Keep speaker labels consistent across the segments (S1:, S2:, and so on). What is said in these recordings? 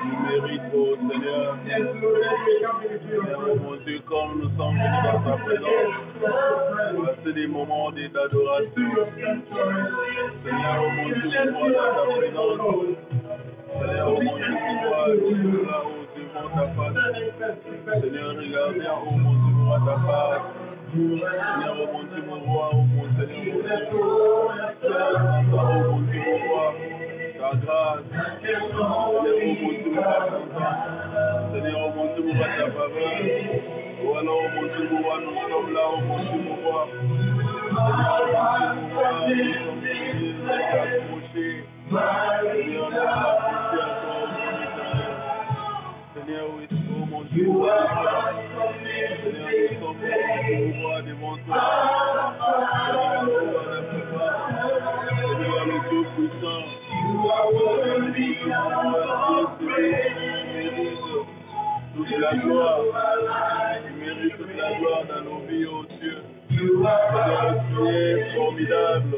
S1: Tu mérites, oh Seigneur. Seigneur, oh mon Dieu, comme nous sommes venus dans ta présence, passer des moments d'adoration. Seigneur, oh mon Dieu, on voit dans ta présence. Seigneur, oh mon Dieu, on voit toujours là-haut devant ta face. Seigneur, regardez en haut, mon Dieu, voir ta face. Seigneur, oh mon Dieu, mon roi, oh mon Seigneur, mon Dieu. Seigneur, oh mon Dieu, mon roi, ta grâce. Seigneur, oh mon Dieu, mon roi, Seigneur, oh mon Dieu, mon roi, ta faveur. Oh alors, oh mon Dieu, mon roi, nous sommes là, oh mon Dieu, mon roi. Seigneur, oh mon Dieu, mon roi, nous sommes venus nous approcher. Seigneur, nous approcher à toi, oh mon éternel. Seigneur, oui, oh mon Dieu, Seigneur, nous sommes pouvoir devant toi. Seigneur, le pouvoir de la présence. Seigneur, le Dieu puissant. Toute la gloire. Tu mérites toute la gloire dans nos vies, oh Dieu. Seigneur, tu es formidable.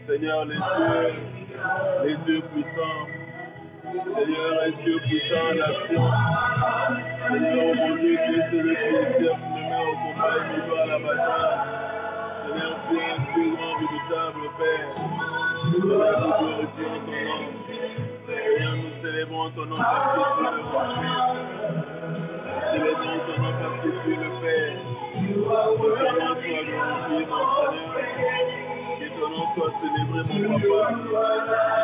S1: Seigneur, les dieux puissants. Seigneur, un Dieu puissant en action. Seigneur, oh mon Dieu, tu es celui qui exerce le main au combat et nous à la bataille. Seigneur, tu es un Dieu grand, redoutable Père. Seigneur, nous glorifions ton nom. Seigneur, nous célébrons ton nom parce que tu es le roi. Célébrons ton nom parce que tu es le Père. Que ton nom soit glorifié, mon Seigneur. Que ton nom soit célébré, mon papa.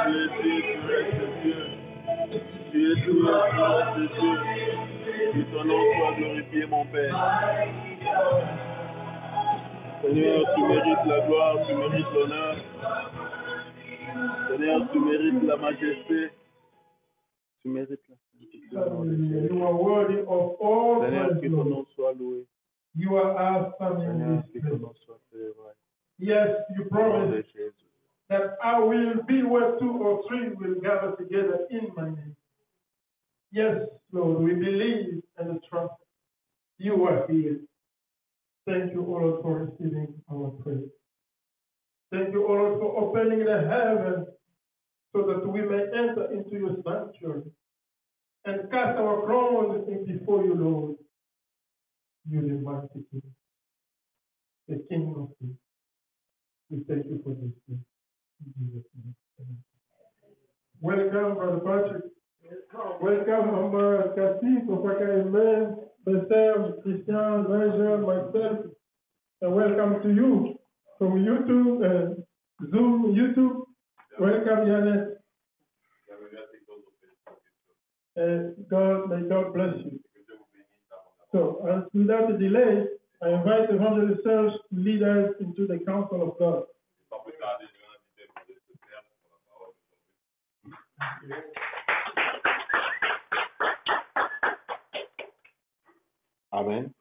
S1: Tu es Dieu, tu restes Dieu. Tu es Dieu, tu restes Dieu. Que ton nom soit glorifié, mon Père. Seigneur, tu mérites la gloire, tu mérites l'honneur. Seigneur, tu mérites la majesté. Tu mérites la sainteté.
S2: You are worthy of all
S1: Seigneur, que ton
S2: praise.
S1: nom soit loué.
S2: You are awesome
S1: Seigneur,
S2: in
S1: que
S2: this
S1: ton
S2: place.
S1: nom soit célébré.
S2: Yes, you
S1: Au nom
S2: promised
S1: de Jésus.
S2: that I will be where 2 or 3 will gather together in my name. Yes, Lord, we believe and trust you are here. Thank you, O Lord, for receiving our praise. Thank you, O Lord, for opening the heavens so that we may enter into your sanctuary and cast our crowns before you, Lord. You the mighty King, the King of Kings. We thank you for this day. In Jesus' name. Amen. Welcome, Brother Patrick. Welcome, Amber Cassie, Papa Amen, Bethel, Christian, Benjamin, myself. And welcome to you from YouTube and Zoom, YouTube. Welcome, Janet. May God bless you. So, without delay, I invite Evangelist Serge to lead us into the counsel of God.
S1: Amen.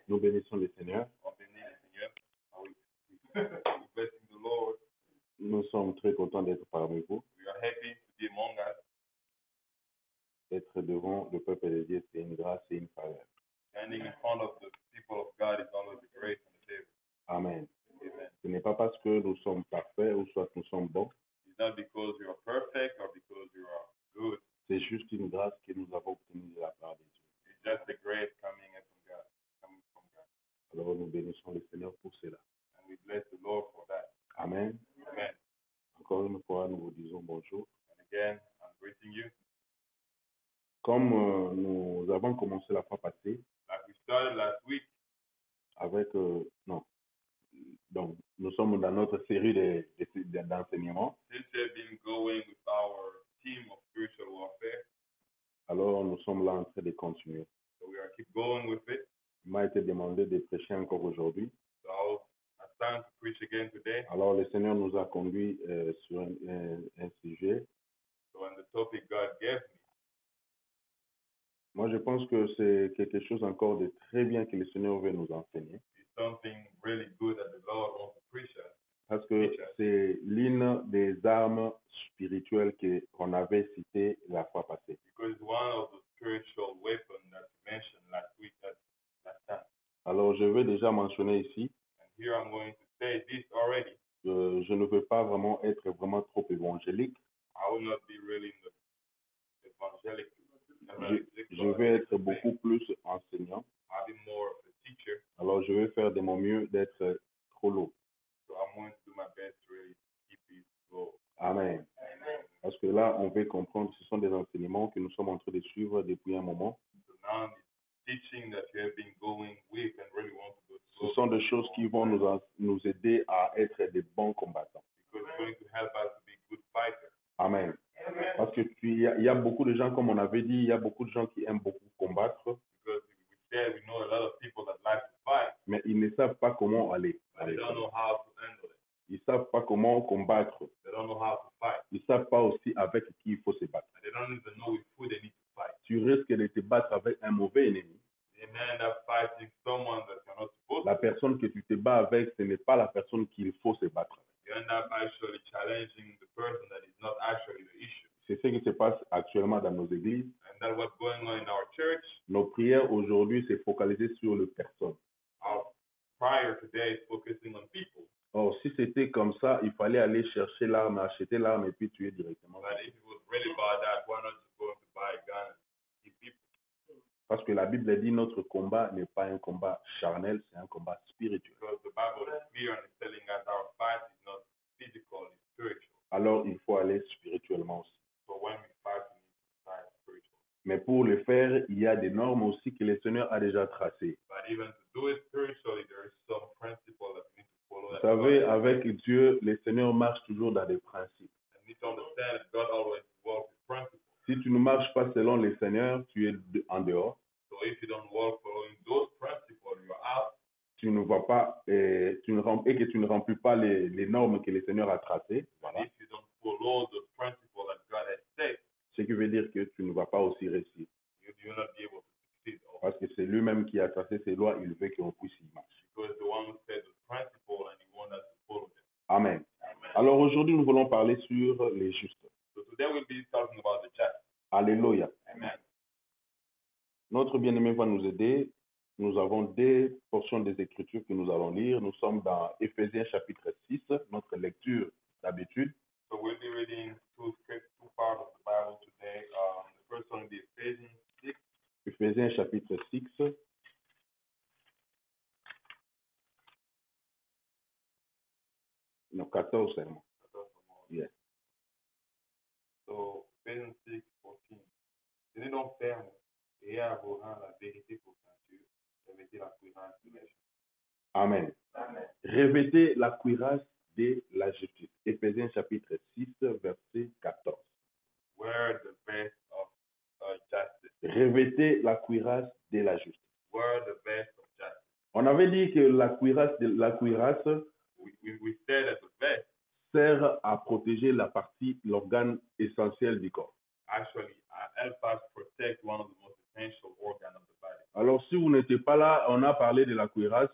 S1: Nous bénissons le Seigneur. Nous sommes très contents d'être parmi vous. Être devant le peuple de Dieu, c'est une grâce et une faveur. Amen. Ce n'est pas parce que nous sommes parfaits ou soit nous sommes bons. C'est juste une grâce que nous avons obtenue de la part de Dieu. Alors nous bénissons le Seigneur pour cela. Amen. Encore une fois, nous vous disons bonjour. Comme nous avons commencé la fois passée, avec donc nous sommes dans notre série d'enseignements. Alors nous sommes là en train de continuer. Il m'a été demandé de prêcher encore aujourd'hui. Alors le Seigneur nous a conduits sur un sujet. Moi je pense que c'est quelque chose encore de très bien que le Seigneur veut nous enseigner. Parce que c'est l'une des armes spirituelles qu'on avait citées la fois passée. Alors je vais déjà mentionner ici. Je ne veux pas vraiment être vraiment trop évangélique. I will not be really in the evangelic.
S2: Je vais être beaucoup plus enseignant.
S1: I'll be more of a teacher.
S2: Alors, je vais faire de mon mieux d'être trop lourd.
S1: So I'm going to do my best to really keep it low.
S2: Amen. Parce que là, on veut comprendre, ce sont des enseignements que nous sommes en train de suivre depuis un moment.
S1: So now the teaching that you have been going with and really want to go
S2: Ce
S1: slow.
S2: sont des choses qui vont nous aider à être des bons combattants.
S1: Because it's going to help us to be good fighters.
S2: Amen. Parce que il y a beaucoup de gens, comme on avait dit, il y a beaucoup de gens qui aiment beaucoup combattre,
S1: Because we said we know a lot of people that like to fight,
S2: mais ils ne savent pas comment aller.
S1: but they don't know how to handle it.
S2: Ils ne savent pas comment combattre.
S1: They don't know how to fight.
S2: Ils ne savent pas aussi avec qui il faut se battre.
S1: And they don't even know with who they need to fight.
S2: Tu risques de te battre avec un mauvais ennemi.
S1: They may end up fighting someone that you're not supposed
S2: La
S1: to.
S2: personne que tu te bats avec, ce n'est pas la personne qu'il faut se battre avec.
S1: You end up actually challenging the person that is not actually the issue.
S2: C'est ce qui se passe actuellement dans nos églises.
S1: And that's what's going on in our church.
S2: Nos prières aujourd'hui, c'est focalisé sur le personne.
S1: Our prayer today is focusing on people.
S2: Or, si c'était comme ça, il fallait aller chercher l'arme, acheter l'arme et puis tuer directement.
S1: But if it was really about that, why not just go to buy a gun and kill people?
S2: Parce que la Bible dit notre combat n'est pas un combat charnel, c'est un combat spirituel.
S1: Because the Bible is clear and it's telling us our fight is not physical, it's spiritual.
S2: Alors, il faut aller spirituellement aussi.
S1: So when we fight, we need to fight spiritual.
S2: Mais pour le faire, il y a des normes aussi que le Seigneur a déjà tracées.
S1: But even to do it spiritually, there is some principle that we need to follow.
S2: Vous savez, avec Dieu, le Seigneur marche toujours dans des principes.
S1: And we need to understand that God always works with principles.
S2: Si tu ne marches pas selon le Seigneur, tu es en dehors.
S1: So if you don't work following those principles, you are out.
S2: Tu ne vas pas, et que tu ne remplis pas les normes que le Seigneur a tracées. Voilà.
S1: If you don't follow those principles that God has set,
S2: Ce qui veut dire que tu ne vas pas aussi réussir.
S1: you will not be able to succeed.
S2: Parce que c'est lui-même qui a tracé ces lois, il veut qu'on puisse y marcher.
S1: Because the one who set those principles and you want us to follow them.
S2: Amen. Alors aujourd'hui, nous voulons parler sur les justes.
S1: So today we'll be talking about the just.
S2: Alléluia.
S1: Amen.
S2: Notre bien-aimé va nous aider. Nous avons des portions des Écritures que nous allons lire. Nous sommes dans Éphésiens chapitre 6, notre lecture d'habitude.
S1: So we'll be reading two parts of the Bible today. The first one will be Ephesians 6.
S2: Éphésiens chapitre 6. Non, 14 seulement. Yes.
S1: So Ephesians 6:14. Tenez donc ferme et à vos rangs la vérité pour ceinture, revêtez la cuirasse de la justice.
S2: Amen.
S1: Amen.
S2: Revêtez la cuirasse de la justice. Éphésiens chapitre 6, verset 14.
S1: Wear the vest of justice.
S2: Revêtez la cuirasse de la justice.
S1: Wear the vest of justice.
S2: On avait dit que la cuirasse
S1: We said that the vest
S2: sert à protéger la partie, l'organe essentiel du corps.
S1: actually help us protect one of the most essential organs of the body.
S2: Alors, si vous n'étiez pas là, on a parlé de la cuirasse.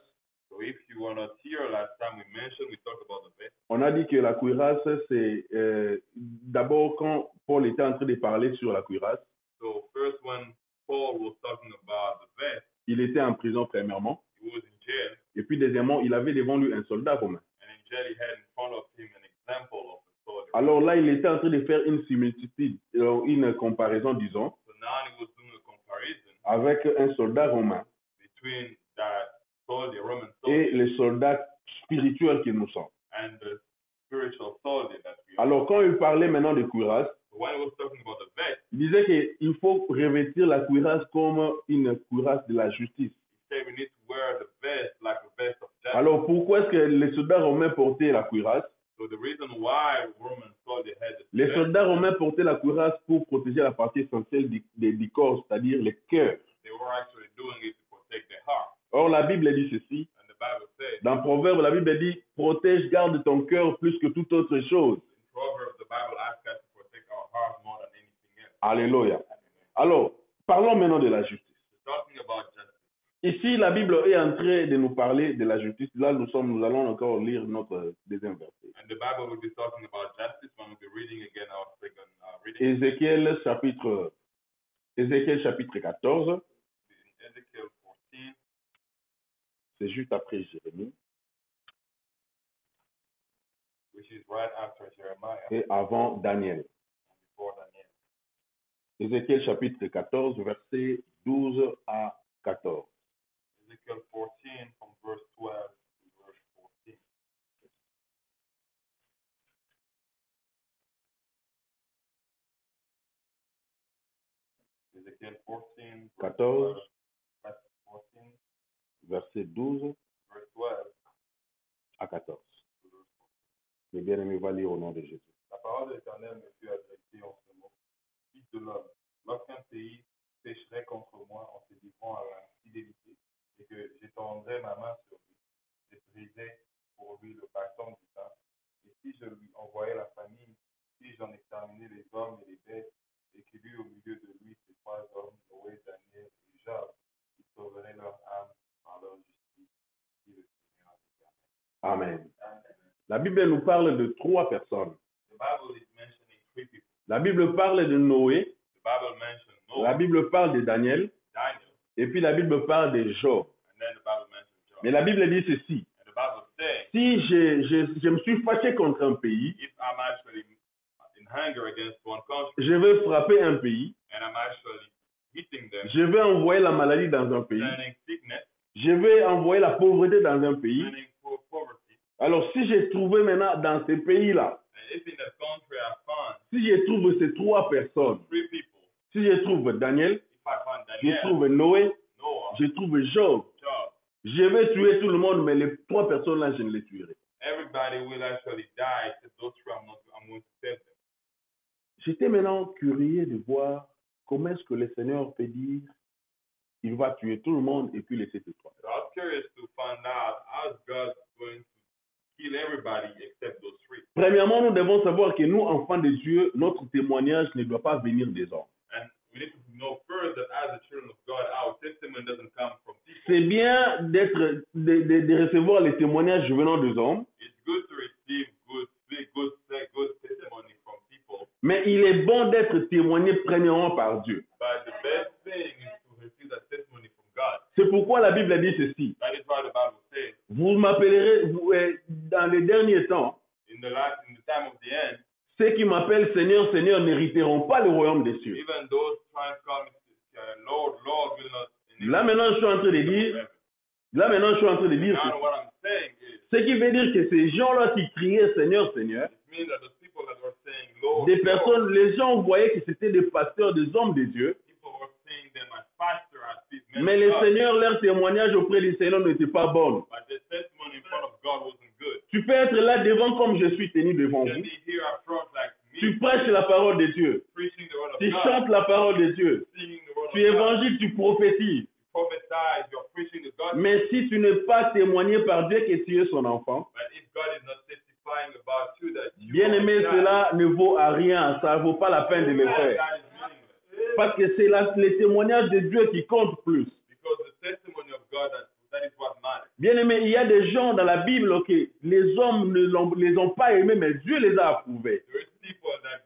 S1: So if you were not here last time we talked about the vest.
S2: On a dit que la cuirasse, c'est d'abord quand Paul était en train de parler sur la cuirasse,
S1: So first when Paul was talking about the vest,
S2: il était en prison premièrement.
S1: he was in jail,
S2: Et puis deuxièmement, il avait devant lui un soldat romain.
S1: and in jail he had in front of him an example of a soldier.
S2: Alors là, il était en train de faire une similitude, une comparaison, disons,
S1: So now he was doing a comparison
S2: avec un soldat romain
S1: between that soldier, Roman
S2: et
S1: soldier,
S2: les soldats spirituels que nous sommes.
S1: and the spiritual soldier that we are.
S2: Alors, quand il parlait maintenant de cuirasse,
S1: So when he was talking about the vest,
S2: il disait qu'il faut revêtir la cuirasse comme une cuirasse de la justice.
S1: he said we need to wear the vest like a vest of justice.
S2: Alors, pourquoi est-ce que les soldats romains portaient la cuirasse?
S1: So the reason why Roman soldier had the
S2: Les
S1: vest,
S2: soldats romains portaient la cuirasse pour protéger la partie essentielle du corps, c'est-à-dire le cœur.
S1: they were actually doing it to protect their heart.
S2: Or, la Bible dit ceci.
S1: And the Bible says,
S2: Dans Proverbe, la Bible dit « Protège, garde ton cœur plus que toute autre chose.
S1: in Proverbs, the Bible asks us to protect our heart more than anything else. »
S2: Alléluia. Alors, parlons maintenant de la justice.
S1: Talking about justice.
S2: Ici, la Bible est en train de nous parler de la justice. Là, nous allons encore lire notre deuxième verset.
S1: And the Bible will be talking about justice when we'll be reading again our second reading.
S2: Ézéchiel chapitre 14,
S1: In Ezekiel 14,
S2: c'est juste après Jérémie
S1: which is right after Jeremiah
S2: et avant Daniel.
S3: Ézéchiel chapitre 14, versets 12 à 14.
S1: Ezekiel 14 from verse 12 to verse 14. Ezekiel 14, verse
S3: 14.
S1: 12, verse 14,
S3: Verset 12
S1: verse 12
S3: à 14.
S1: to verse 14.
S3: Le bien-aimé va lire au nom de Jésus.
S1: La parole de l'Éternel me fut adressée en ce mot. Fils de l'homme, lorsqu'un pays pécherait contre moi en se livrant à l'infidélité, et que j'étendrais ma main sur lui, je briserais pour lui le bâton du pain, et si je lui envoyais la famine, si j'en exterminais les hommes et les bêtes, et qu'il eut au milieu de lui ces trois hommes, Noé, Daniel et Job, qui sauveraient leur âme par leur justice, dit le Seigneur l'Éternel.
S3: Amen.
S1: Amen.
S3: La Bible nous parle de 3 personnes.
S1: The Bible is mentioning 3 people.
S3: La Bible parle de Noé,
S1: The Bible mentions Noah,
S3: la Bible parle de Daniel,
S1: Daniel,
S3: et puis la Bible parle de Job.
S1: and then the Bible mentions Job.
S3: Mais la Bible dit ceci.
S1: And the Bible says,
S3: Si je me suis fâché contre un pays,
S1: if I'm actually in anger against one country,
S3: je vais frapper un pays,
S1: and I'm actually hitting them,
S3: je vais envoyer la maladie dans un pays,
S1: sending sickness,
S3: je vais envoyer la pauvreté dans un pays.
S1: sending poverty,
S3: Alors si j'ai trouvé maintenant dans ces pays-là,
S1: and if in that country I find
S3: si je trouve ces 3 personnes,
S1: 3 people,
S3: si je trouve Daniel,
S1: if I find
S3: je
S1: Daniel,
S3: trouve Noé,
S1: Noah,
S3: je trouve Job,
S1: Job,
S3: je vais tuer tout le monde, mais les 3 personnes-là, je ne les tuerai.
S1: everybody will actually die except those 3 I'm going to save them.
S3: J'étais maintenant curieux de voir comment est-ce que le Seigneur peut dire il va tuer tout le monde et puis laisser ces 3.
S1: So I was curious to find out how's God going to kill everybody except those 3.
S3: Premièrement, nous devons savoir que nous, enfants de Dieu, notre témoignage ne doit pas venir des hommes.
S1: And we need to know first that as the children of God, our testimony doesn't come from people.
S3: C'est bien de recevoir les témoignages venant des hommes,
S1: It's good to receive good testimony from people,
S3: mais il est bon d'être témoigné premièrement par Dieu.
S1: but the best thing is to receive that testimony from God.
S3: C'est pourquoi la Bible dit ceci.
S1: That is why the Bible says,
S3: Vous m'appellerez, dans les derniers temps,
S1: in the time of the end,
S3: ceux qui m'appellent Seigneur, Seigneur n'hériteront pas le royaume des cieux.
S1: even those trying to call me Lord, Lord will not.
S3: Là maintenant, je suis en train de dire,
S1: Now what I'm saying is,
S3: ce qui veut dire que ces gens-là qui criaient Seigneur, Seigneur,
S1: it means that the people that were saying Lord,
S3: des
S1: Lord,
S3: personnes, les gens voyaient que c'était des pasteurs, des hommes de Dieu,
S1: people were saying them as pastor, as men
S3: mais
S1: of
S3: les
S1: God,
S3: seigneurs, leur témoignage auprès du Seigneur n'était pas bon.
S1: but the testimony in front of God wasn't good.
S3: Tu peux être là devant comme je suis tenu devant
S1: You can
S3: vous.
S1: be here up front like me,
S3: Tu prêches la parole de Dieu.
S1: preaching the word of
S3: Tu
S1: God,
S3: chantes la parole de Dieu.
S1: singing the word
S3: Tu
S1: of God,
S3: évangiles, tu prophétises.
S1: prophesy, you're preaching the gospel.
S3: Mais si tu n'es pas témoigné par Dieu que tu es son enfant,
S1: But if God is not testifying about you that you
S3: bien aimé,
S1: are God,
S3: cela ne vaut à rien. Ça ne vaut pas la peine de le
S1: that
S3: faire.
S1: is meaningless.
S3: Parce que c'est les témoignages de Dieu qui comptent plus.
S1: Because the testimony of God, that is what matters.
S3: Bien aimé, il y a des gens dans la Bible que les hommes ne les ont pas aimés, mais Dieu les a approuvés.
S1: There is people that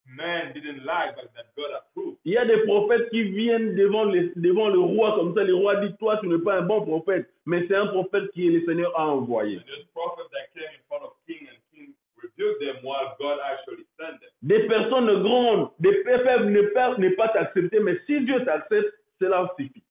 S1: man didn't like, but that God approved.
S3: Il y a des prophètes qui viennent devant le roi comme ça. Le roi dit, toi, tu n'es pas un bon prophète, mais c'est un prophète que le Seigneur a envoyé.
S1: And there's prophets that came in front of king and king rebuked them while God actually sent them.
S3: Des personnes grandes, des peuvent ne pas t'accepter, mais si Dieu t'accepte, cela suffit.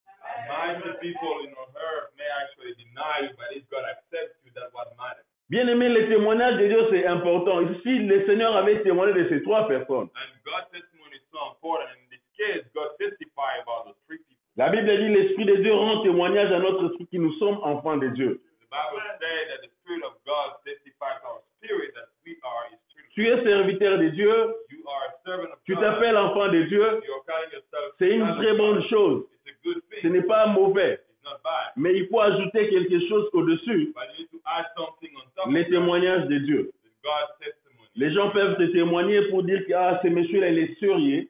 S1: Mighty people in earth may actually deny you, but if God accepts you, that's what matters.
S3: Bien aimé, le témoignage de Dieu, c'est important. Si le Seigneur avait témoigné de ces 3 personnes,
S1: And God's testimony is so important. In this case, God testified about those 3 people.
S3: la Bible dit, l'Esprit de Dieu rend témoignage à notre esprit que nous sommes enfants de Dieu.
S1: The Bible says that the Spirit of God testifies to our spirit that we are His children.
S3: Tu es serviteur de Dieu,
S1: You are a servant of
S3: tu
S1: God.
S3: t'appelles enfant de Dieu,
S1: You're calling yourself.
S3: c'est une très bonne chose.
S1: It's a good
S3: Ce
S1: thing.
S3: n'est pas mauvais,
S1: It's not bad.
S3: mais il faut ajouter quelque chose au-dessus,
S1: But you need to add something on top
S3: les
S1: of that.
S3: témoignages de Dieu.
S1: God's testimony.
S3: Les gens peuvent te témoigner pour dire que ce monsieur-là, il est sérieux,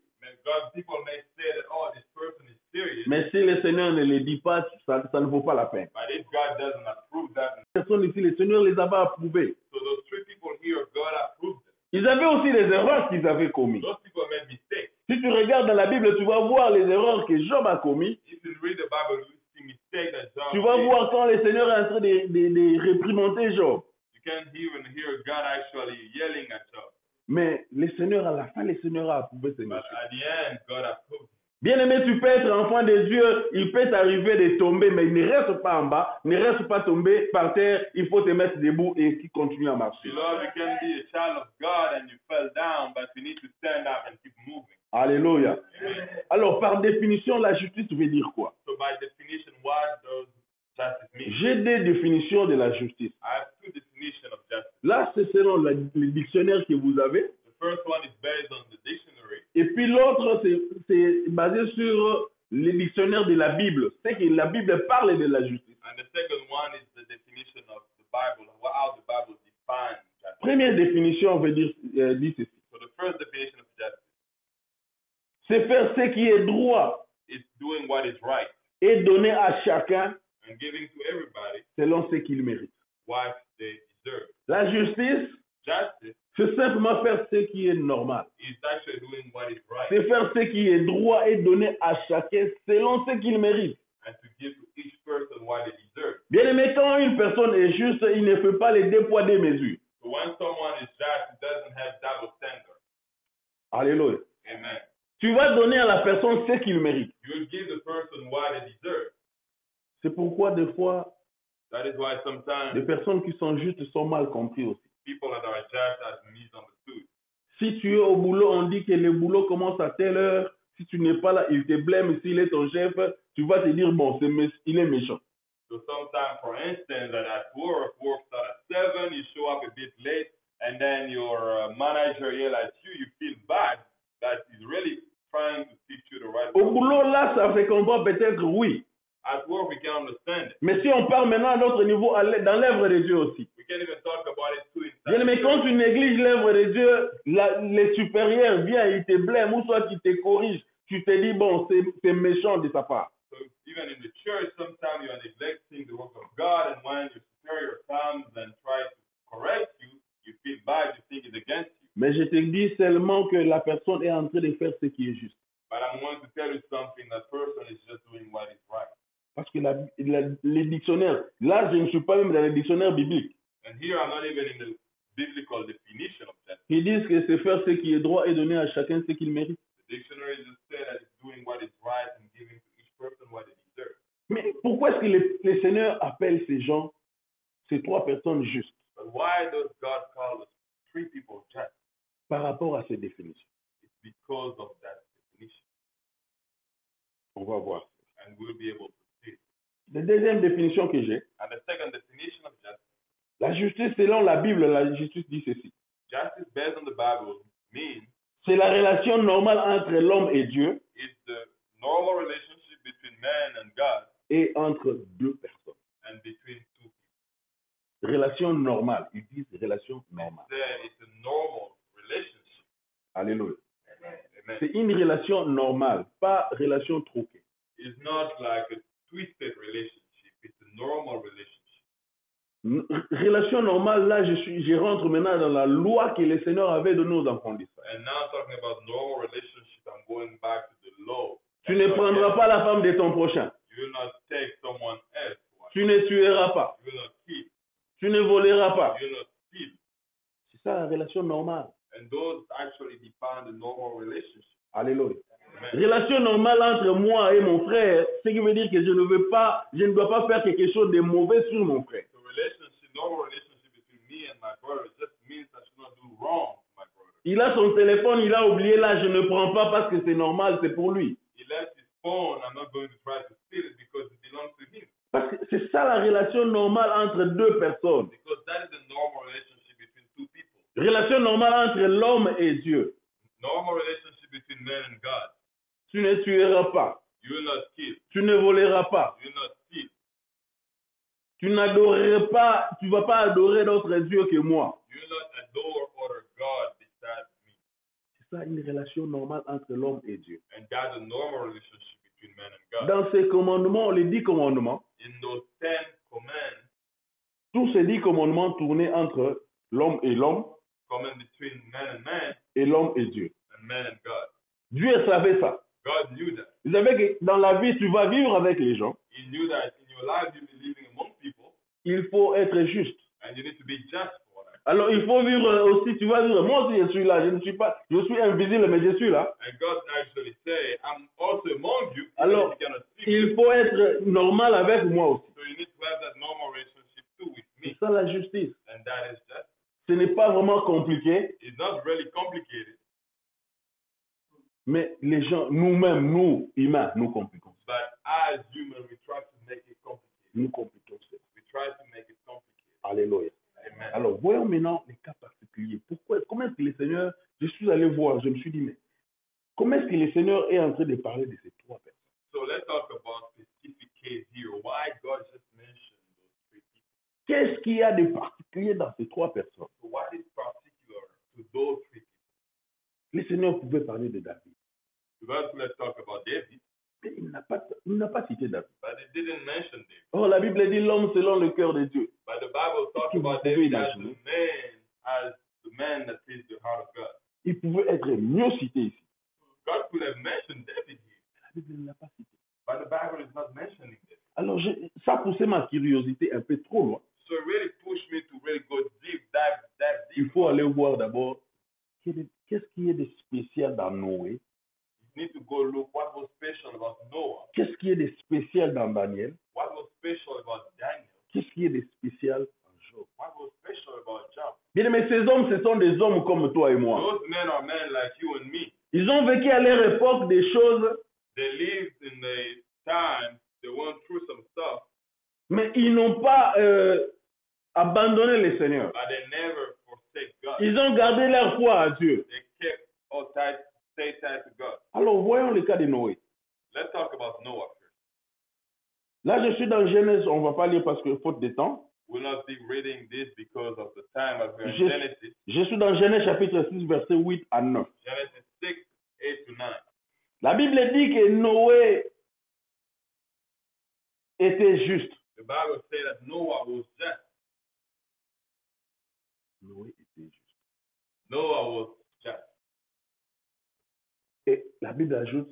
S1: People may say that, oh, this person is serious.
S3: mais si le Seigneur ne le dit pas, ça ne vaut pas la peine.
S1: But if God doesn't approve that,
S3: Les personnes ici, le Seigneur les avait approuvés.
S1: so those 3 people here, God approved them.
S3: Ils avaient aussi les erreurs qu'ils avaient commises.
S1: Those people made mistakes.
S3: Si tu regardes dans la Bible, tu vas voir les erreurs que Job a commises.
S1: If you read the Bible, you see mistakes that Job
S3: Tu vas
S1: made.
S3: voir quand le Seigneur est en train de réprimander Job.
S1: You can even hear God actually yelling at Job.
S3: Mais le Seigneur, à la fin, le Seigneur a approuvé ces
S1: But
S3: messieurs.
S1: at the end, God approved.
S3: Bien-aimé, tu peux être enfant de Dieu, il peut t'arriver de tomber, mais ne reste pas en bas, ne reste pas tombé par terre, il faut te mettre debout et ainsi continuer à marcher.
S1: Beloved, you can be a child of God and you fell down, but you need to stand up and keep moving.
S3: Alléluia.
S1: Amen.
S3: Alors, par définition, la justice veut dire quoi?
S1: So by definition, what does justice mean?
S3: J'ai des définitions de la justice.
S1: I have two definitions of justice.
S3: Là, c'est selon le dictionnaire que vous avez.
S1: The first one is based on the dictionary,
S3: Et puis l'autre, c'est basé sur le dictionnaire de la Bible. C'est que la Bible parle de la justice.
S1: and the second one is the definition of the Bible, how the Bible defines justice.
S3: Première définition veut dire dit ceci.
S1: So the first definition of justice
S3: C'est faire ce qui est droit
S1: is doing what is right
S3: et donner à chacun
S1: and giving to everybody
S3: selon ce qu'il mérite.
S1: what they deserve.
S3: La justice,
S1: Justice
S3: c'est simplement faire ce qui est normal.
S1: is actually doing what is right
S3: C'est faire ce qui est droit et donner à chacun selon ce qu'il mérite.
S1: and to give to each person what they deserve.
S3: Bien aimé, quand une personne est juste, il ne fait pas les deux poids deux mesures.
S1: So when someone is just, it doesn't have double standard.
S3: Alléluia.
S1: Amen.
S3: Tu vas donner à la personne ce qu'il mérite.
S1: You will give the person what they deserve.
S3: C'est pourquoi des fois,
S1: That is why sometimes
S3: les personnes qui sont justes sont mal comprises aussi.
S1: people that are just are misunderstood.
S3: Si tu es au boulot, on dit que le boulot commence à telle heure. Si tu n'es pas là, il te blâme. S'il est ton chef, tu vas te dire, bon, il est méchant.
S1: So sometimes, for instance, that at work start at 7, you show up a bit late, and then your manager yell at you, you feel bad that he's really trying to teach you the right
S3: Au
S1: way.
S3: boulot, là, ça fait qu'on voit peut-être oui.
S1: At work, we can understand it.
S3: Mais si on parle maintenant à notre niveau, dans l'œuvre de Dieu aussi.
S1: We can't even talk about it too
S3: Bien,
S1: inside.
S3: mais quand tu négliges l'œuvre de Dieu, les supérieurs viennent, ils te blâment, ou soit ils te corrigent. Tu te dis, bon, c'est méchant de sa part.
S1: So even in the church, sometimes you are neglecting the work of God, and when your superior comes and tries to correct you, you feel bad, you think it's against you.
S3: Mais je te dis seulement que la personne est en train de faire ce qui est juste.
S1: But I'm going to tell you something, that person is just doing what is right.
S3: Parce que les dictionnaires, là, je ne suis pas même dans les dictionnaires bibliques.
S1: And here I'm not even in the biblical definition of justice.
S3: Ils disent que c'est faire ce qui est droit et donner à chacun ce qu'il mérite.
S1: The dictionary just said that it's doing what is right and giving to each person what they deserve.
S3: Mais pourquoi est-ce que le Seigneur appelle ces gens, ces trois personnes justes,
S1: But why does God call us three people just?
S3: par rapport à ces définitions?
S1: It's because of that definition.
S3: On va voir.
S1: And we'll be able to see it.
S3: La deuxième définition que j'ai,
S1: And the second definition of justice,
S3: la justice selon la Bible, la justice dit ceci.
S1: justice based on the Bible means
S3: C'est la relation normale entre l'homme et Dieu
S1: it's the normal relationship between man and God
S3: et entre deux personnes.
S1: and between two people.
S3: Relation normale. Ils disent relation
S1: They
S3: normale.
S1: say it's a normal relationship.
S3: Alléluia.
S1: Amen.
S3: C'est une relation normale, pas relation troquée.
S1: It's not like a twisted relationship. It's a normal relationship.
S3: Relation normale, là, je rentre maintenant dans la loi que le Seigneur avait donnée aux enfants d'Israël.
S1: And now talking about normal relationship, I'm going back to the law.
S3: Tu ne prendras pas la femme de ton prochain.
S1: You will not take someone else.
S3: Tu ne tueras pas.
S1: You will not kill.
S3: Tu ne voleras pas.
S1: You will not steal.
S3: C'est ça la relation normale.
S1: And those actually define the normal relationship.
S3: Alléluia.
S1: Amen.
S3: Relation normale entre moi et mon frère, ce qui veut dire que je ne dois pas faire quelque chose de mauvais sur mon frère.
S1: The relationship, normal relationship between me and my brother just means I should not do wrong to my brother.
S3: Il a son téléphone, il a oublié là, je ne prends pas parce que c'est normal, c'est pour lui.
S1: He left his phone. I'm not going to try to steal it because it belongs to him.
S3: Parce que c'est ça la relation normale entre deux personnes.
S1: Because that is the normal relationship between two people.
S3: Relation normale entre l'homme et Dieu.
S1: Normal relationship between man and God.
S3: Tu ne tueras pas.
S1: You will not kill.
S3: Tu ne voleras pas.
S1: You will not steal.
S3: Tu n'adoreras pas, tu vas pas adorer d'autres dieux que moi.
S1: You will not adore other God beside me.
S3: C'est ça une relation normale entre l'homme et Dieu.
S1: And that's a normal relationship between man and God.
S3: Dans ces commandements, les 10 commandements,
S1: In those 10 commands,
S3: tous ces 10 commandements tournaient entre l'homme et l'homme
S1: command between man and man
S3: et l'homme et Dieu.
S1: and man and God.
S3: Dieu savait ça.
S1: God knew that.
S3: Il savait que dans la vie, tu vas vivre avec les gens.
S1: He knew that in your life you'll be living among people
S3: Il faut être juste.
S1: and you need to be just for them.
S3: Alors il faut vivre aussi, tu vas vivre. Moi aussi je suis là, je suis invisible, mais je suis là.
S1: And God actually say, I'm also among you, even
S3: Alors,
S1: if you cannot see me.
S3: il faut être normal avec moi aussi.
S1: So you need to have that normal relationship too with me.
S3: C'est ça la justice.
S1: And that is just,
S3: Ce n'est pas vraiment compliqué,
S1: it's not really complicated,
S3: mais les gens, nous-mêmes, nous, humains, nous compliquons.
S1: but as humans, we try to make it complicated.
S3: Nous compliquons ça.
S1: We try to make it complicated.
S3: Alléluia.
S1: Amen.
S3: Alors, voyons maintenant les cas particuliers. Comment est-ce que le Seigneur, je suis allé voir, je me suis dit, mais comment est-ce que le Seigneur est en train de parler de ces trois personnes?
S1: So let's talk about specific case here. Why God just mentioned those three people.
S3: Qu'est-ce qu'il y a de particulier dans ces trois personnes?
S1: So what is particular to those three people?
S3: Le Seigneur pouvait parler de David,
S1: First, let's talk about David,
S3: mais il n'a pas cité David.
S1: but it didn't mention David.
S3: Or, la Bible dit l'homme selon le cœur de Dieu.
S1: But the Bible talks
S3: Vous
S1: about
S3: pouvez
S1: David as
S3: imaginer.
S1: the man that pleased the heart of God.
S3: Il pouvait être mieux cité ici.
S1: God could have mentioned David here,
S3: La Bible ne l'a pas cité.
S1: but the Bible is not mentioning this.
S3: Alors, ça poussait ma curiosité un peu trop loin.
S1: So it really pushed me to really go dive
S3: Il
S1: deep.
S3: faut aller voir d'abord qu'est-ce qui est de spécial dans Noé,
S1: You need to go look what was special about Noah,
S3: qu'est-ce qui est de spécial dans Daniel,
S1: what was special about Daniel,
S3: qu'est-ce qui est de spécial en Job.
S1: what was special about Job.
S3: Bien aimé, ces hommes, ce sont des hommes comme toi et moi.
S1: Those men are men like you and me.
S3: Ils ont vécu à leur époque des choses,
S1: They lived in a time, they went through some stuff,
S3: mais ils n'ont pas abandonné le Seigneur.
S1: but they never forsake God.
S3: Ils ont gardé leur foi à Dieu.
S1: They kept all tight, stay tight to God.
S3: Alors, voyons le cas de Noé.
S1: Let's talk about Noah first.
S3: Là, je suis dans Genèse, on ne va pas lire parce que faute de temps.
S1: We'll not be reading this because of the time as we're in
S3: Je-
S1: Genesis.
S3: Je suis dans Genèse chapitre 6, versets 8 à 9.
S1: Genesis 6, 8 to 9.
S3: La Bible dit que Noé était juste.
S1: The Bible says that Noah was just.
S3: Noé était juste.
S1: Noah was just.
S3: Et la Bible ajoute,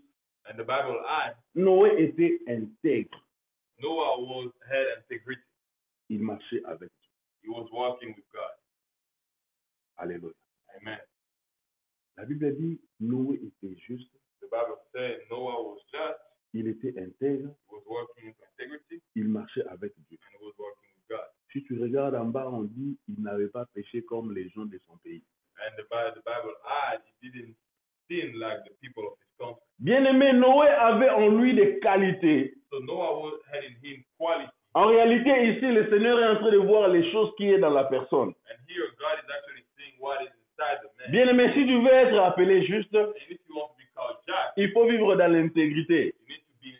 S1: And the Bible adds,
S3: Noé était intègre.
S1: Noah had integrity.
S3: Il marchait avec Dieu.
S1: He was walking with God.
S3: Alléluia.
S1: Amen.
S3: La Bible dit, Noé était juste.
S1: The Bible said Noah was just.
S3: Il était intègre.
S1: He was walking with integrity.
S3: Il marchait avec Dieu.
S1: And he was walking with God.
S3: Si tu regardes en bas, on dit, il n'avait pas péché comme les gens de son pays.
S1: And the Bible adds he didn't sin like the people of his country.
S3: Bien-aimé, Noé avait en lui des qualités.
S1: So Noah had in him quality.
S3: En réalité, ici, le Seigneur est en train de voir les choses qui est dans la personne.
S1: And here God is actually seeing what is inside the man.
S3: Bien-aimé, si tu veux être appelé juste,
S1: And if you want to be called just,
S3: il faut vivre dans l'intégrité.
S1: you need to be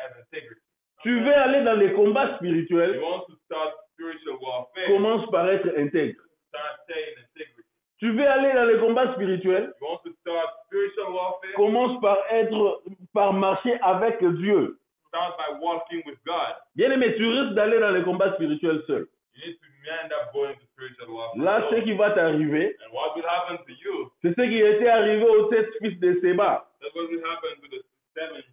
S1: have integrity.
S3: Tu veux aller dans les combats
S1: You
S3: spirituels,
S1: want to start spiritual warfare,
S3: commence par être intègre.
S1: start staying integrity.
S3: Tu veux aller dans les combats spirituels,
S1: You want to start spiritual warfare,
S3: commence par marcher avec Dieu.
S1: start by walking with God.
S3: Bien-aimé, tu risques d'aller dans les combats spirituels seul.
S1: You need to end up going to spiritual warfare.
S3: Là, ce qui va t'arriver,
S1: And what will happen to you?
S3: c'est ce qui était arrivé aux 7 fils de Séba.
S1: That's what will happen to the 7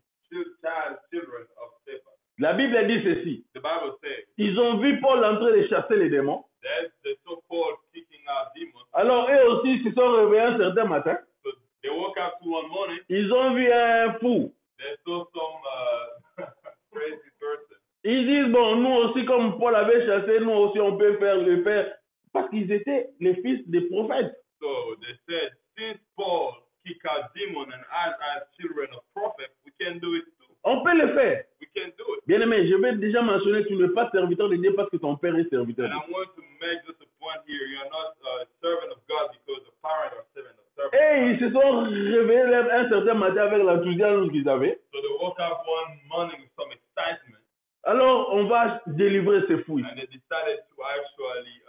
S1: children of Sheba.
S3: La Bible dit ceci.
S1: The Bible says
S3: Ils ont vu Paul en train de chasser les démons.
S1: that the so-called kicking out demons.
S3: Alors, eux aussi se sont réveillés un certain matin.
S1: So they woke up to one morning,
S3: Ils ont vu un fou.
S1: they saw some crazy person.
S3: Ils disent, bon, nous aussi, comme Paul avait chassé, nous aussi, on peut faire le faire. Parce qu'ils étaient les fils des prophètes.
S1: So they said, since Paul kicked out demons and as children of prophets, we can do it too.
S3: On peut le faire.
S1: We can do it.
S3: Bien aimé, je vais déjà mentionner, tu n'es pas serviteur de Dieu parce que ton père est serviteur.
S1: And I'm going to make just a point here. You're not a servant of God because the parents are servant.
S3: Et ils se sont réveillés un certain matin avec l'enthousiasme qu'ils avaient.
S1: So they woke up one morning with some excitement,
S3: Alors, on va délivrer ces fous.
S1: and they decided to actually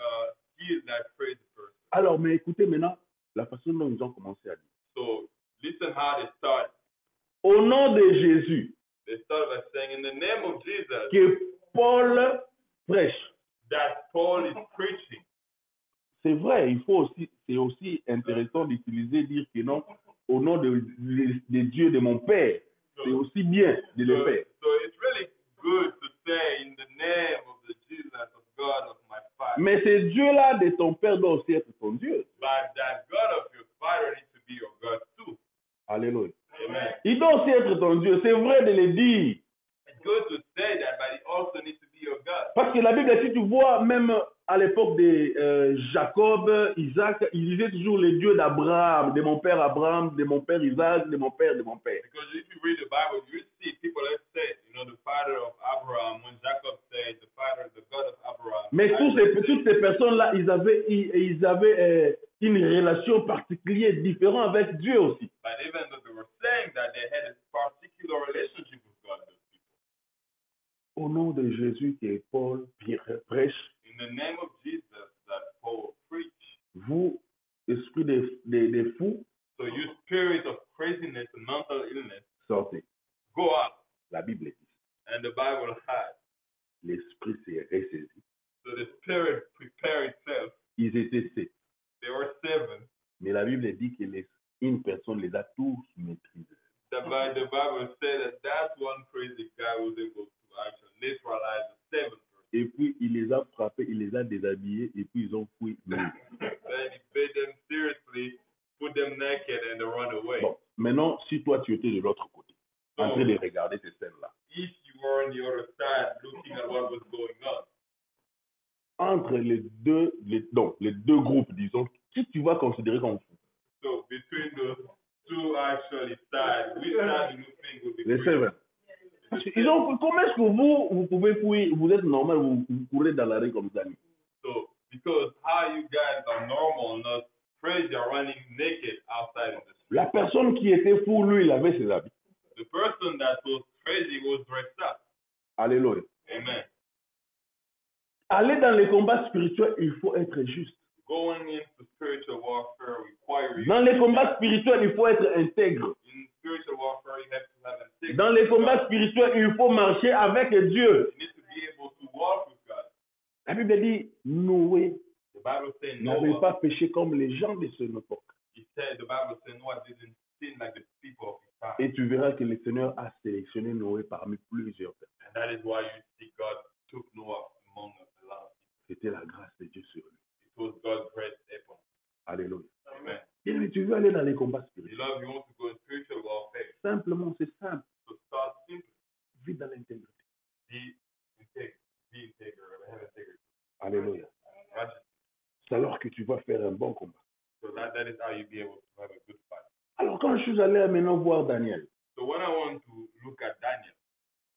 S1: heal that crazy person.
S3: Alors, mais écoutez maintenant la façon dont ils ont commencé à dire.
S1: So listen how they started.
S3: Au nom de Jésus,
S1: They started by saying, in the name of Jesus,
S3: que Paul prêche.
S1: that Paul is preaching.
S3: C'est vrai, c'est aussi intéressant d'utiliser, dire que non, au nom de Dieu de mon Père, c'est aussi bien de le faire.
S1: So it's really good to say in the name of the Jesus of God of my Father.
S3: Mais ce Dieu-là de ton père doit aussi être ton Dieu.
S1: But that God of your father needs to be your God too.
S3: Alléluia.
S1: Amen.
S3: Il doit aussi être ton Dieu. C'est vrai de le dire.
S1: It's good to say that, but it also needs to be your God.
S3: Parce que la Bible, si tu vois, même à l'époque de Jacob, Isaac, il disait toujours le Dieu d'Abraham, de mon père Abraham, de mon père Isaac, de mon père, de mon père.
S1: Because if you read the Bible, you see people that say, the father of Abraham, when Jacob said, the father, the God of Abraham.
S3: Mais toutes ces personnes-là, ils avaient une relation particulière, différente avec Dieu aussi.
S1: But even though they were saying that, they had a particular relationship with God, those people.
S3: Au nom de Jésus que Paul prêche,
S1: In the name of Jesus that Paul preached.
S3: vous, esprit de fous,
S1: So you spirit of craziness and mental illness,
S3: sortez.
S1: go out.
S3: La Bible dit.
S1: And the Bible had.
S3: L'esprit s'est ressaisi.
S1: So the spirit prepared itself.
S3: Ils étaient 7.
S1: There were 7.
S3: Mais la Bible dit que une personne les a tous maîtrisés.
S1: The Bible said that one crazy guy was able to actually neutralize the 7 person.
S3: Et puis il les a frappés, il les a déshabillés et puis ils ont fui.
S1: Then he beat them seriously, put them naked, and they run away.
S3: Bon, maintenant, si toi tu étais de l'autre côté, en train de regarder ces scènes-là,
S1: If you were on the other side looking at what was going on,
S3: entre les deux groupes, disons, qui tu vas considérer comme fou?
S1: so between the two actually sides, which side do you think would be
S3: Les
S1: crazy?
S3: 7. Parce qu'ils ont, comment est-ce que vous pouvez fuir, vous êtes normal, vous courez dans la rue comme ça?
S1: So because how you guys are normal, not crazy, are running naked outside in the street.
S3: La personne qui était fou, lui, il avait ses habits.
S1: The person that was crazy was dressed up.
S3: Alléluia.
S1: Amen.
S3: Aller dans les combats spirituels, il faut être juste.
S1: Going into spiritual warfare requires you.
S3: Dans les combats spirituels, il faut être intègre.
S1: In spiritual warfare, you have to have integrity.
S3: Dans les combats spirituels, il faut marcher avec Dieu.
S1: You need to be able to walk with God.
S3: La Bible dit, Noé
S1: The Bible says
S3: n'avait
S1: Noah.
S3: pas péché comme les gens de son époque.
S1: The Bible says Noah didn't sin like the people of his time.
S3: Et tu verras que le Seigneur a sélectionné Noé parmi plusieurs personnes.
S1: And that is why you see God took Noah among a lot of people.
S3: C'était la grâce de Dieu sur lui.
S1: It was God's grace upon him.
S3: Alléluia.
S1: Amen.
S3: Bien, mais tu veux aller dans les combats
S1: You
S3: spirituels.
S1: love, you want to go in spiritual warfare.
S3: Simplement, c'est simple.
S1: So start simply.
S3: Vis dans l'intégrité.
S1: Be integer, have integrity.
S3: Alléluia.
S1: Right?
S3: C'est alors que tu vas faire un bon combat.
S1: So that is how you be able to have a good fight.
S3: Alors, quand je suis allé maintenant voir Daniel,
S1: So when I want to look at Daniel,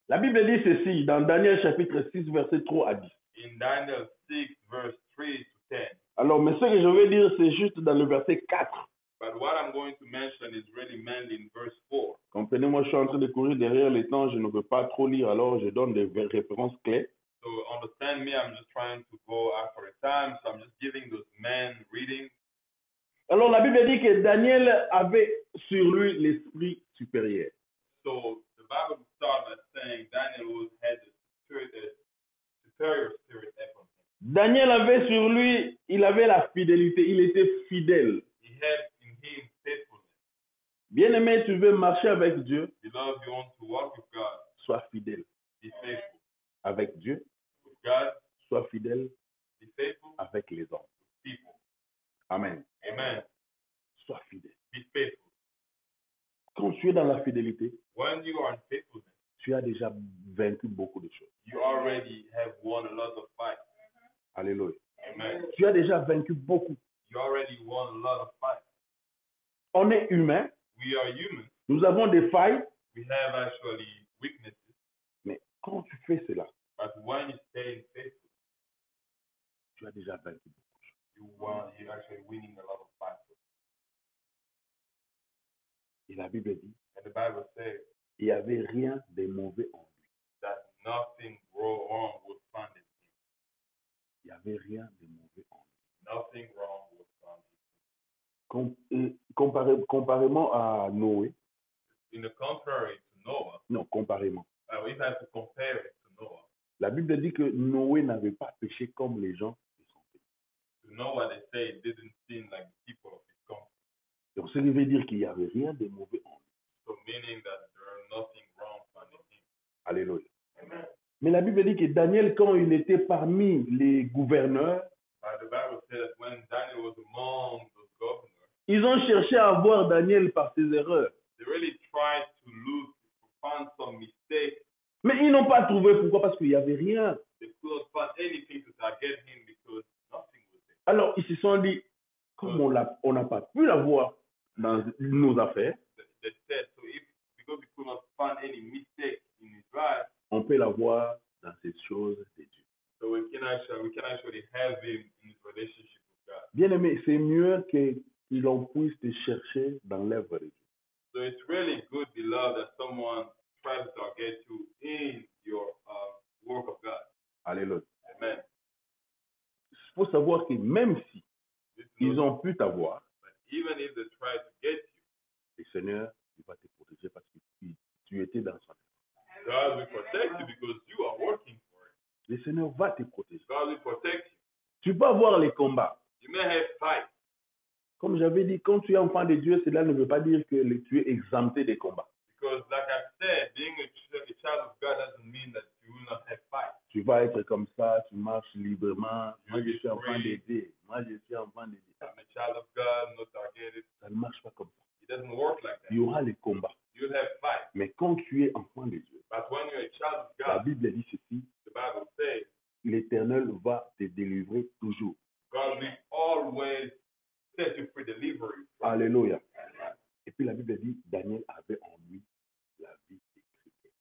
S3: la Bible dit ceci dans Daniel chapitre 6, verset 3 à 10.
S1: in Daniel 6, verse 3 to 10,
S3: Alors, mais ce que je vais dire, c'est juste dans le verset 4.
S1: but what I'm going to mention is really mainly in verse 4.
S3: Comprenez-moi, je suis en train de courir derrière les temps, je ne peux pas trop lire, alors je donne des références clés.
S1: So understand me, I'm just trying to go after a time, so I'm just giving those men reading.
S3: Alors, la Bible dit que Daniel avait sur lui l'esprit supérieur.
S1: So the Bible starts by saying Daniel had the spirit, a superior spirit upon him.
S3: Daniel avait sur lui, il avait la fidélité, il était fidèle.
S1: He had in him faithfulness.
S3: Bien-aimé, tu veux marcher avec Dieu,
S1: Beloved, you want to walk with God,
S3: sois fidèle
S1: be faithful.
S3: avec Dieu,
S1: With God,
S3: sois fidèle
S1: be faithful.
S3: avec les hommes.
S1: People.
S3: Amen.
S1: Amen.
S3: Sois fidèle.
S1: Be faithful.
S3: Quand tu es dans la fidélité,
S1: When you are in faithfulness,
S3: tu as déjà vaincu beaucoup de choses.
S1: you already have won a lot of fights.
S3: Alléluia.
S1: Amen.
S3: Tu as déjà vaincu beaucoup.
S1: You already won a lot of fights.
S3: On est humain,
S1: We are human.
S3: nous avons des failles,
S1: We have actually weaknesses.
S3: mais quand tu fais cela,
S1: But when you stay faithful,
S3: tu as déjà vaincu beaucoup.
S1: you're actually winning a lot of fights.
S3: Et la Bible dit,
S1: And the Bible says
S3: il n'y avait rien de mauvais en lui.
S1: that nothing wrong was found in him.
S3: Il n'y avait rien de mauvais en lui.
S1: Nothing wrong was found in him.
S3: Comparément à Noé,
S1: In the contrary to Noah,
S3: non, comparément.
S1: we have to compare it to Noah.
S3: La Bible dit que Noé n'avait pas péché comme les gens de son pays.
S1: To Noah, they say he didn't sin like the people of his country.
S3: Donc, ce qui veut dire qu'il n'y avait rien de mauvais en lui.
S1: So meaning that there is nothing wrong found in him.
S3: Alléluia.
S1: Amen.
S3: Mais la Bible dit que Daniel, quand il était parmi les gouverneurs,
S1: The Bible said that when Daniel was among those governors,
S3: ils ont cherché à voir Daniel par ses erreurs.
S1: they really tried to look, to find some mistakes.
S3: Mais ils n'ont pas trouvé. Pourquoi? Parce qu'il n'y avait rien.
S1: They couldn't find anything to target him because nothing was there.
S3: Alors, ils se sont dit, comme on n'a pas pu l'avoir dans nos affaires,
S1: They said, so if, because we could not find any mistake in his life,
S3: on peut l'avoir dans ces choses de Dieu.
S1: so we can actually have him in his relationship with God.
S3: Bien aimé, c'est mieux que l'on puisse te chercher dans l'œuvre de Dieu.
S1: So it's really good, beloved, that someone tries to target you in your work of God.
S3: Alléluia.
S1: Amen.
S3: Il faut savoir que même si
S1: This is
S3: ils
S1: not-
S3: ont pu t'avoir,
S1: but even if they try to get you,
S3: le Seigneur, il va te protéger parce que tu étais dans son œuvre.
S1: God will protect you because you are working for it.
S3: Le Seigneur va te protéger.
S1: God will protect you.
S3: Tu peux avoir les combats.
S1: You may have fight.
S3: Comme j'avais dit, quand tu es enfant de Dieu, cela ne veut pas dire que tu es exempté des combats.
S1: Because, like I said, being a child of God doesn't mean that you will not have fight.
S3: Tu vas être comme ça, tu marches librement. Moi, je suis enfant de Dieu. Moi, je suis enfant de Dieu.
S1: I'm a child of God, not targeted.
S3: Ça ne marche pas comme ça.
S1: It doesn't work like
S3: Il y
S1: that.
S3: aura les combats.
S1: You'll have fight.
S3: Mais quand tu es enfant de Dieu,
S1: But when you're a child of
S3: la
S1: God,
S3: Bible dit ceci,
S1: the Bible says,
S3: l'Éternel va te délivrer toujours.
S1: God will always set you free, deliver you.
S3: Alléluia. Et puis la Bible dit, Daniel avait en lui la vie écrite.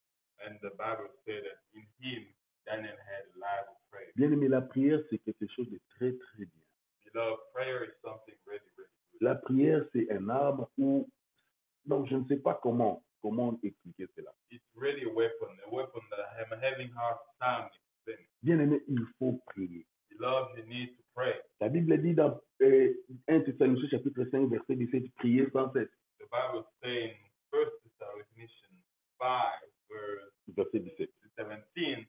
S1: And the Bible said that in him, Daniel had a life of prayer.
S3: Bien aimé, la prière, c'est quelque chose de très, très bien.
S1: Beloved, prayer is something really, really good.
S3: La prière, c'est un arme où, donc je ne sais pas comment expliquer cela.
S1: It's really a weapon that I'm having hard time explaining.
S3: Bien aimé, il faut prier.
S1: Beloved, you need to pray.
S3: La Bible dit dans 1 Thessaloniciens chapitre 5, verset 17, priez sans cesse.
S1: The Bible says in 1 Thessalonians 5,
S3: Verset 17.
S1: 17,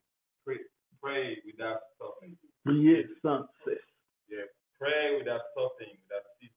S1: pray without stopping.
S3: Priez sans cesse.
S1: Yeah, pray without stopping, without ceasing.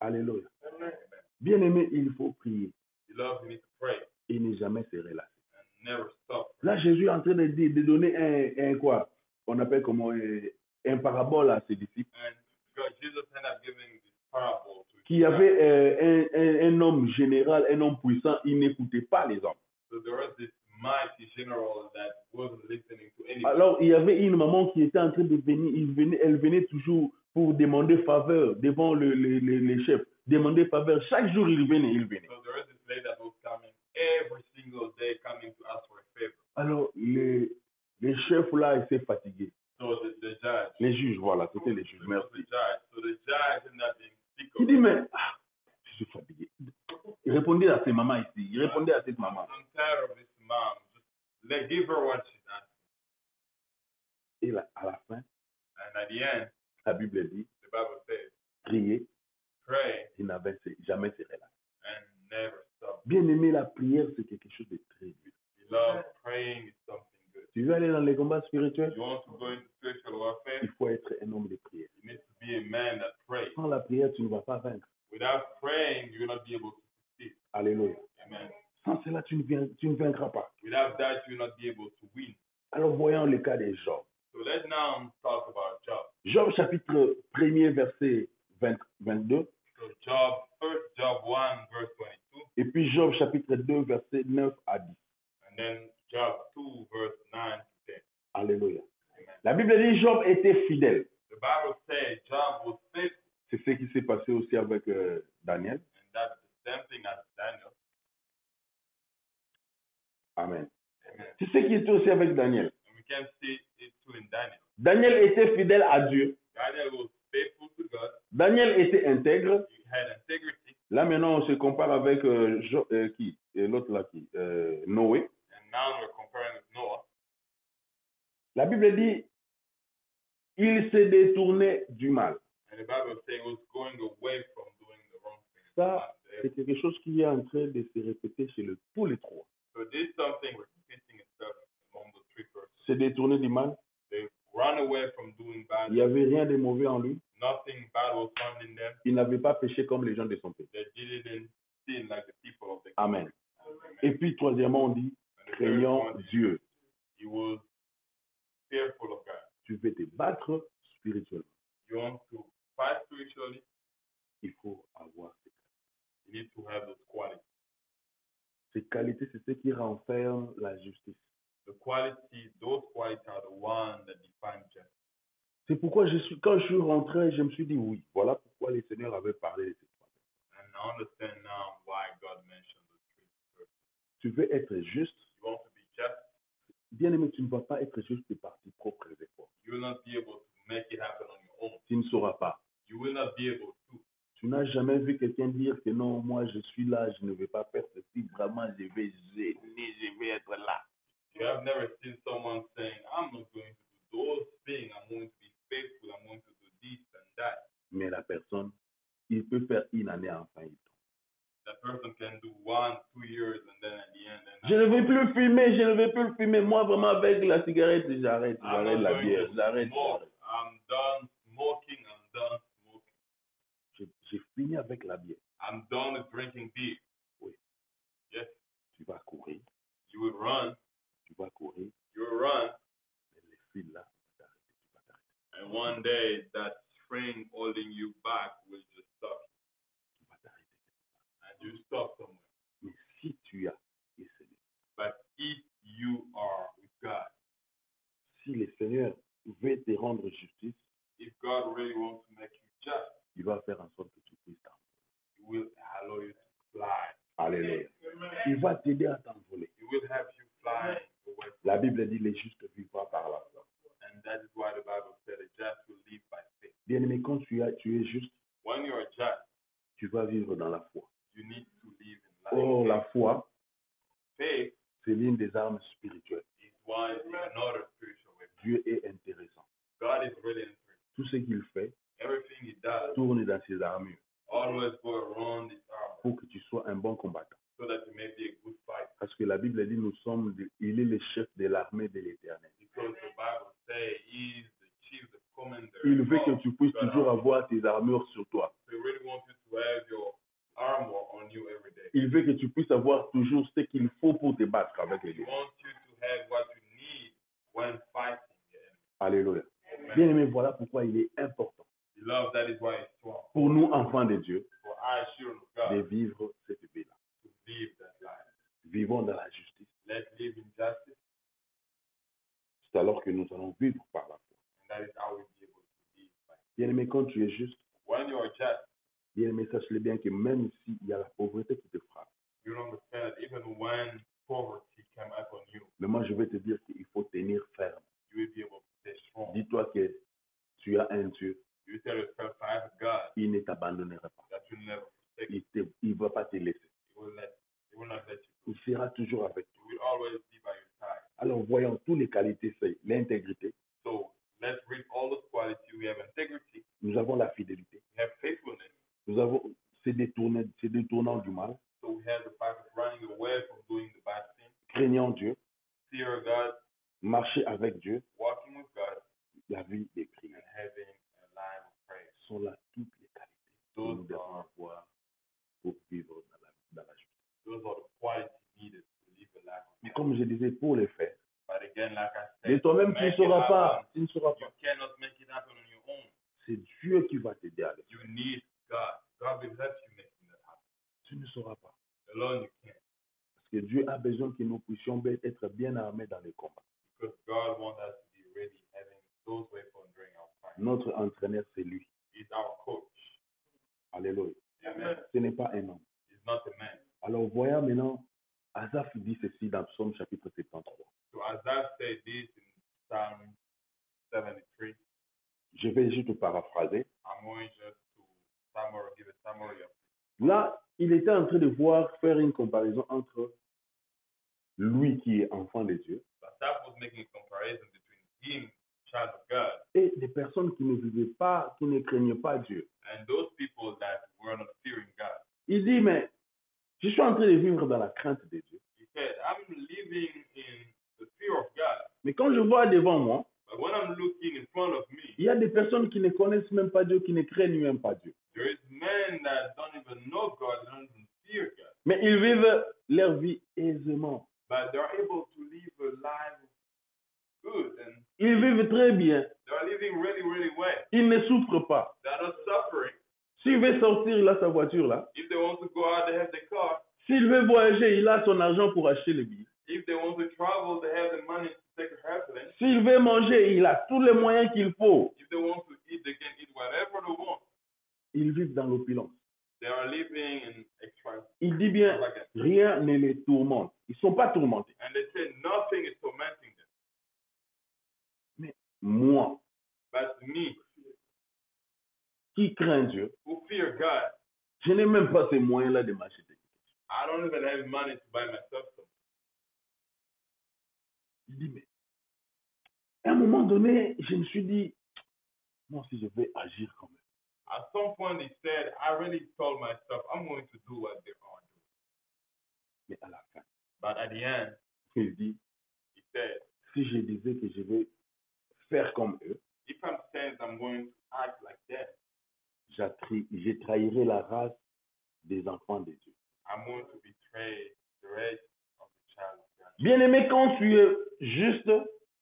S3: Alléluia.
S1: Amen.
S3: Bien aimé, il faut prier
S1: Beloved, you need to pray
S3: et ne jamais se relâcher.
S1: and never stop.
S3: Là, Jésus est en train de donner un quoi? On appelle comment un parabole à ses disciples.
S1: And God, Jesus ended up giving this parable to his
S3: Qui avait un homme général, un homme puissant, il n'écoutait pas les hommes.
S1: So there was this mighty general that wasn't listening to anybody.
S3: Alors, il y avait une maman qui était en train de venir, elle venait toujours pour demander faveur devant les chefs. Demander faveur. Chaque jour, il venait.
S1: So there was this lady that was coming every single day, coming to ask for a favor.
S3: Alors, les chefs là étaient fatigués.
S1: So the judge,
S3: Les juges, voilà, c'était les juges.
S1: the
S3: Merci.
S1: judge, so the judge ended up being sick
S3: Il
S1: of
S3: dit,
S1: it.
S3: mais je suis fatigué. Il répondait à ses mamans ici. Il répondait à cette maman.
S1: I'm tired of this mom. Just give her what she's asking.
S3: Et là, à la fin,
S1: And at the end,
S3: la Bible dit,
S1: the Bible says,
S3: prier
S1: pray
S3: et n'avait jamais se relâcher.
S1: and never stop.
S3: Bien aimé, la prière, c'est quelque chose de très dur.
S1: Beloved, praying is something good.
S3: Tu veux aller dans les combats spirituels?
S1: You want to go into spiritual warfare?
S3: Il faut être un homme de prière.
S1: You need to be a man that prays.
S3: Sans la prière, tu ne vas pas vaincre.
S1: Without praying, you will not be able to succeed.
S3: Alléluia.
S1: Amen.
S3: Sans cela, tu ne vaincras pas.
S1: Without that, you will not be able to win.
S3: Alors, voyons le cas de Job.
S1: So let's now talk about Job.
S3: Job chapitre 1er, verset 22.
S1: So Job, first Job 1, verse 22,
S3: Et puis Job chapitre 2, verset 9 à 10.
S1: and then Job 2, verse 9 to 10.
S3: Alléluia.
S1: Amen.
S3: La Bible dit Job était fidèle.
S1: The Bible says Job was faithful,
S3: C'est ce qui s'est passé aussi avec Daniel.
S1: and that's the same thing as Daniel.
S3: Amen.
S1: Amen.
S3: C'est ce qui était aussi avec Daniel.
S1: And we can see it too in Daniel.
S3: Daniel était fidèle à Dieu.
S1: Daniel was faithful to God.
S3: Daniel était intègre.
S1: He had integrity.
S3: Là maintenant, on se compare avec qui? L'autre là qui? Noé.
S1: And now we're comparing with Noah.
S3: La Bible dit, il s'est détourné du mal.
S1: And the Bible says he was going away from doing the wrong thing.
S3: Ça, c'est quelque chose qui est en train de se répéter chez tous les trois.
S1: So this is something repeating itself among the three persons.
S3: Se détourner du mal.
S1: They run away from doing bad.
S3: Il n'y avait rien de mauvais en lui.
S1: Nothing bad was found in them.
S3: Il n'avait pas péché comme les gens de son pays.
S1: They didn't sin like the people of the
S3: Amen. Et puis, troisièmement, on dit,
S1: And the third
S3: craignant
S1: one,
S3: Dieu.
S1: he was
S3: tu veux te battre spirituellement,
S1: you want to fight spiritually,
S3: il faut avoir ces qualités.
S1: you need to have those qualities.
S3: Ces qualités, c'est ce qui renferme la justice.
S1: The qualities, those qualities are the ones that define justice.
S3: C'est pourquoi quand je suis rentré, je me suis dit oui, voilà pourquoi le Seigneur avait parlé de ces trois.
S1: And I understand now why God mentioned the three persons.
S3: Tu veux être juste,
S1: You want to be just,
S3: bien aimé, tu ne vas pas être juste par tes propres efforts.
S1: you will not be able to make it happen on your own.
S3: Tu ne sauras pas.
S1: You will not be able to.
S3: Tu n'as jamais vu quelqu'un dire que non, moi je suis là, je ne vais pas faire ceci, vraiment je vais gêner, je vais être là.
S1: You have never seen someone saying, I'm not going to do those things, I'm going to be faithful, I'm going to do this and that.
S3: Mais la personne, il peut faire une année enfin il tombe.
S1: That person can do 1, 2 years and then at the end.
S3: Je ne vais plus fumer, je ne vais plus fumer. Moi vraiment avec la cigarette, j'arrête
S1: I'm
S3: la
S1: not going
S3: bière,
S1: to
S3: j'arrête.
S1: smoke. I'm done smoking, I'm done smoking.
S3: J'ai fini avec la bière.
S1: I'm done with drinking beer.
S3: Oui.
S1: Yes,
S3: Tu vas courir,
S1: you will run,
S3: tu vas courir,
S1: you will run,
S3: mais les fils là, tu vas t'arrêter.
S1: and one day that string holding you back will just stop.
S3: Tu vas t'arrêter.
S1: And you stop somewhere.
S3: Mais si tu as essayé,
S1: But if you are with God,
S3: si le Seigneur veut te rendre justice,
S1: if God really wants to make you just,
S3: il va faire en sorte que tu puisses t'envoler.
S1: He will allow you to fly.
S3: Alléluia. Il va t'aider à t'envoler.
S1: He will have you fly away.
S3: La Bible dit les justes vivra par la foi.
S1: And that is why the Bible said the just will live by faith.
S3: Bien aimé, quand tu es juste,
S1: When you are just,
S3: tu vas vivre dans la foi.
S1: you need to live in life.
S3: Or la foi,
S1: Faith
S3: c'est l'une des armes spirituelles.
S1: is another spiritual weapon.
S3: Dieu est intéressant.
S1: God is really interesting.
S3: Tout ce qu'il fait
S1: Everything He does
S3: tourne dans ses armures
S1: always go around this armor
S3: pour que tu sois un bon combattant.
S1: so that you may be a good fighter.
S3: Parce que la Bible dit il est le chef de l'armée de l'Éternel.
S1: Because the Bible says He is the chief, the commander.
S3: Il veut que
S1: of
S3: tu puisses
S1: God
S3: toujours
S1: army.
S3: avoir tes armures sur toi.
S1: So He really wants you to have your armor on you every day.
S3: Il veut que tu puisses avoir toujours ce qu'il faut pour te battre avec les
S1: He
S3: dieux.
S1: wants you to have what you need when fighting the enemy.
S3: Alléluia.
S1: Amen.
S3: Bien aimé, voilà pourquoi il est important
S1: Beloved, that is why it's strong.
S3: pour nous, enfants de Dieu,
S1: For I, children of
S3: de
S1: God,
S3: vivre cette vie-là.
S1: to live that life.
S3: Vivons dans la justice.
S1: Let's live in justice,
S3: C'est alors que nous allons vivre par la foi.
S1: and that is how we'll be able to live by.
S3: Bien aimé, quand tu es juste,
S1: When you are just,
S3: bien aimé, sache-le bien que même s'il y a la pauvreté qui te frappe,
S1: you understand that even when poverty come upon you,
S3: mais moi je vais te dire qu'il faut tenir ferme.
S1: you will be able to stay strong.
S3: Dis-toi que tu as un Dieu,
S1: You tell yourself, I have a God
S3: il ne t'abandonnera pas.
S1: that will never forsake you.
S3: Il ne va pas te laisser.
S1: He will not let you go.
S3: Il sera toujours avec toi.
S1: He will always be by your side.
S3: Alors voyons toutes les qualités, c'est l'intégrité,
S1: So let's read all those qualities. We have integrity,
S3: nous avons la fidélité,
S1: we have faithfulness,
S3: nous avons ces détournants du mal,
S1: so we have the fact of running away from doing the bad thing,
S3: craignant Dieu,
S1: fear God,
S3: marcher avec Dieu,
S1: walking with God,
S3: la vie des
S1: and
S3: prières.
S1: having a life of prayer.
S3: Ce sont là toutes les qualités que nous devons avoir pour vivre dans la justice.
S1: Those are the qualities needed to live a life of
S3: Mais
S1: prayer.
S3: comme je disais, pour les faire,
S1: But again, like I
S3: de
S1: said,
S3: toi-même tu ne
S1: make it
S3: sauras
S1: happen.
S3: pas. Tu ne sauras
S1: You
S3: pas.
S1: cannot make it happen on your own.
S3: C'est Dieu qui va t'aider à le faire.
S1: You need God. God will help you making that happen.
S3: Tu ne sauras pas.
S1: Alone you can't.
S3: Parce que Dieu a besoin que nous puissions être bien armés dans les combats.
S1: Because God wants us to be ready, having those weapons during our fight.
S3: Notre entraîneur, c'est lui.
S1: He's our coach.
S3: Alléluia.
S1: Amen.
S3: Ce n'est pas un homme.
S1: He's not a man.
S3: Alors voyons maintenant, Asaph dit ceci dans Psaume chapitre 73.
S1: So as I say this in Psalm 73,
S3: Je vais juste paraphraser.
S1: I'm going just to give a summary of
S3: Là, il était en train de faire une comparaison entre lui qui est enfant de Dieu
S1: But that was making a comparison between him, child of God,
S3: et des personnes qui ne vivaient pas, qui ne craignaient pas Dieu.
S1: and those people that were not fearing God.
S3: Il dit, mais je suis en train de vivre dans la crainte de Dieu.
S1: He said, I'm living in the fear of God,
S3: Mais quand je vois devant moi,
S1: but when I'm looking in front of me,
S3: il y a des personnes qui ne connaissent même pas Dieu, qui ne craignent même pas Dieu.
S1: there is men that don't even know God, they don't even fear God,
S3: Mais ils vivent leur vie aisément.
S1: but they're able to live a life good and
S3: Ils vivent très bien.
S1: they are living really, really well.
S3: Ils ne souffrent pas.
S1: They are not suffering.
S3: S'il veut sortir, il a sa voiture là.
S1: If they want to go out, they have the car.
S3: S'il veut voyager, il a son argent pour acheter le billet.
S1: If they want to travel, they have the money to take a airplane.
S3: S'il veut manger, il a tous les moyens qu'il faut.
S1: If they want to eat, they can eat whatever they want.
S3: Ils vivent dans l'opulence.
S1: They are living in extra.
S3: Il dit bien, rien ne les tourmente. Ils ne sont pas tourmentés.
S1: And they say nothing is tormenting them.
S3: Mais moi,
S1: But me,
S3: qui crains Dieu,
S1: who fear God,
S3: je n'ai même pas ces moyens-là de m'acheter.
S1: I don't even have money to buy myself something.
S3: Il dit, mais à un moment donné, je me suis dit, moi aussi je vais agir quand même.
S1: At some point, he said, I really told myself, I'm going to do what they are doing.
S3: Mais à la fin,
S1: But at the end,
S3: il dit,
S1: he said,
S3: si je disais que je vais faire comme eux,
S1: if I'm saying I'm going to act like that,
S3: je trahirai la race des enfants de Dieu.
S1: I'm going to betray the race of the child of God.
S3: Bien-aimé, quand tu es juste,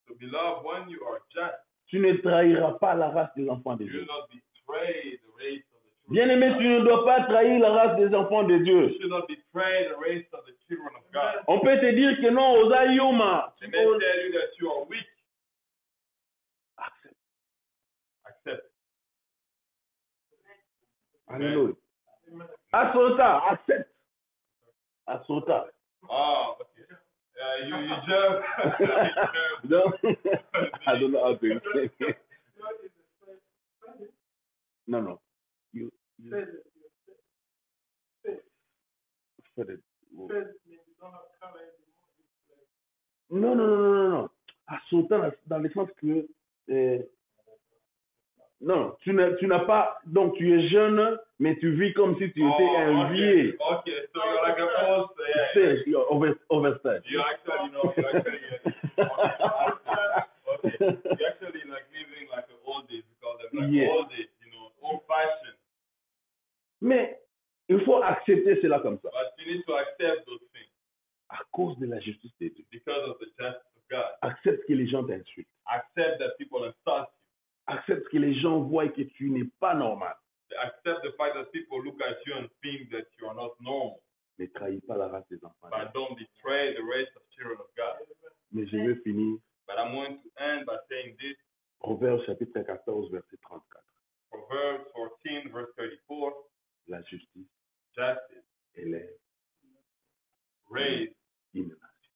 S1: So, beloved, when you are just,
S3: tu ne trahiras pas la race des enfants de
S1: you
S3: Dieu.
S1: will not betray the race of the children.
S3: Bien-aimé, tu ne dois pas trahir la race des enfants de Dieu.
S1: You should not betray the race of the children of God.
S3: On peut te dire que non, aux ayoma.
S1: They may tell you that you are weak.
S3: Accepte.
S1: Accept.
S3: Alléluia. Assota, accepte. Assota.
S1: Oh, okay. You just.
S3: No, I don't know how to explain. No. You said it. Non. Assota dans le sens que non, tu n'as pas, donc tu es jeune, mais tu vis comme si tu étais un vieil.
S1: Okay, so you're like an old.
S3: You're overstayed.
S1: You actually know. You actually. Okay. You actually like living like an old days because they're like
S3: Yeah.
S1: old days, old fashioned.
S3: Mais il faut accepter cela comme ça.
S1: But you need to accept those things
S3: À cause de la justice de Dieu.
S1: because of the justice of God.
S3: Accepte que les gens t'insultent.
S1: Accept that people insult you.
S3: Accepte que les gens voient que tu n'es pas normal.
S1: Accept the fact that people look at you and think that you are not normal.
S3: Ne trahis pas la race des enfants.
S1: But don't betray the race of children of God.
S3: Mais je vais finir.
S1: But I'm going to end by saying this.
S3: Proverbe chapitre 14, verset 34.
S1: Proverbs 14, verse 34.
S3: La justice
S1: Justice
S3: élève
S1: raise
S3: une nation.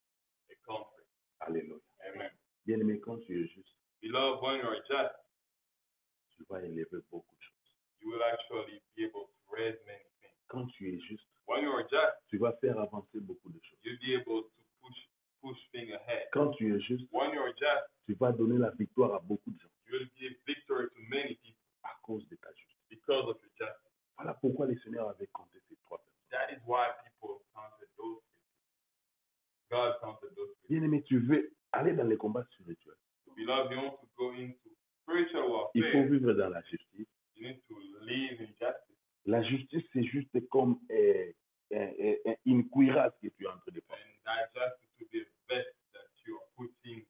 S1: a country.
S3: Alléluia.
S1: Amen.
S3: Bien-aimé, quand tu es juste,
S1: Beloved, when you are just,
S3: tu vas élever beaucoup de choses.
S1: you will actually be able to raise many things.
S3: Quand tu es juste,
S1: When you are just,
S3: tu vas faire avancer beaucoup de choses.
S1: you'll be able to push things ahead.
S3: Quand tu es juste,
S1: When you are just,
S3: tu vas donner la victoire à beaucoup de gens
S1: you will give victory to many people
S3: à cause de ta justice.
S1: because of your justice.
S3: Voilà pourquoi le Seigneur avait compté ces trois personnes.
S1: That is why people counted those people. God counted those people.
S3: Bien-aimé, tu veux aller dans les combats spirituels.
S1: Beloved, you want to go into spiritual
S3: Il faut
S1: warfare.
S3: vivre dans la justice.
S1: You need to live in justice.
S3: La justice, c'est juste comme une cuirasse que tu es en train de faire.
S1: And that justice will be a vest that you are putting.